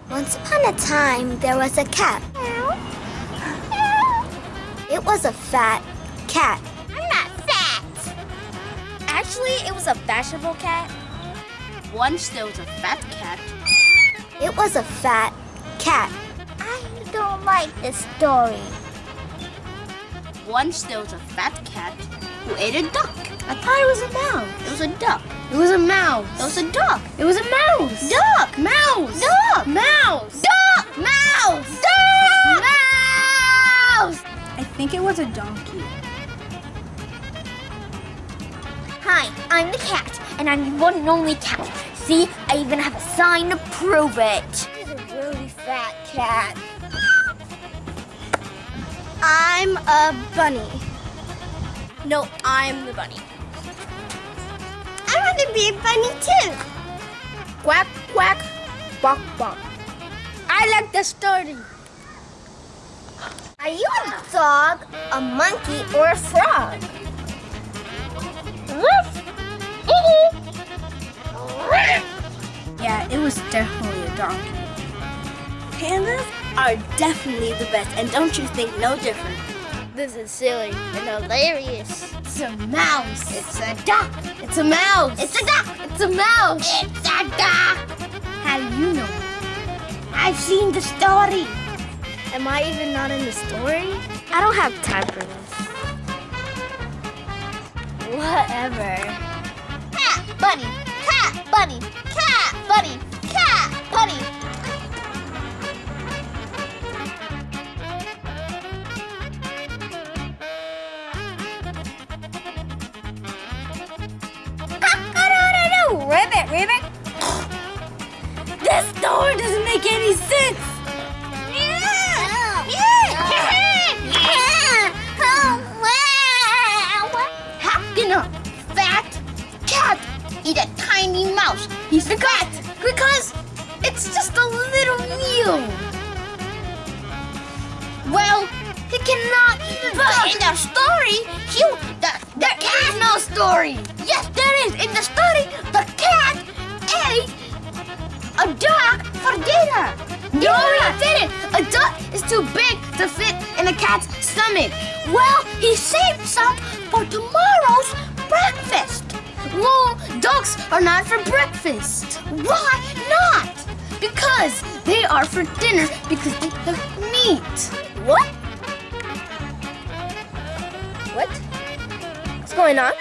Once upon a time, there was a cat. It was a fat cat. I'm not fat. Actually, it was a fashionable cat. Once there was a fat cat. It was a fat cat. I don't like this story. Once there was a fat cat who ate a duck. I thought it was a mouse. It was a duck. It was a mouse. It was a duck. It was a mouse. Duck. Mouse. Duck. Mouse. Duck. Mouse. Duck. Mouse. I think it was a donkey. Hi, I'm the cat, and I'm the one and only cat. See, I even have a sign to prove it. He's a really fat cat. I'm a bunny. No, I'm the bunny. I want to be a bunny too. Quack, quack, quack, quack. I like the story. Are you a dog, a monkey, or a frog? Yeah, it was definitely a donkey. Pandas are definitely the best, and don't you think no different? This is silly and hilarious. It's a mouse. It's a duck. It's a mouse. It's a duck. It's a mouse. It's a duck. How do you know? I've seen the story. Am I even not in the story? I don't have time for this. Whatever. Cat, bunny, cat, bunny, cat, bunny, cat, bunny. Ribbit, ribbit. This story doesn't make any sense. How can a fat cat eat a tiny mouse? He's the cat because it's just a little meal. Well, he cannot eat a duck. In the story, there is no story. Yes, there is. In the story, the cat ate a duck for dinner. No, he didn't. A duck is too big to fit in a cat's stomach. Well, he saved some for tomorrow's breakfast. Well, ducks are not for breakfast. Why not? Because they are for dinner because they have meat. What? What? What's going on?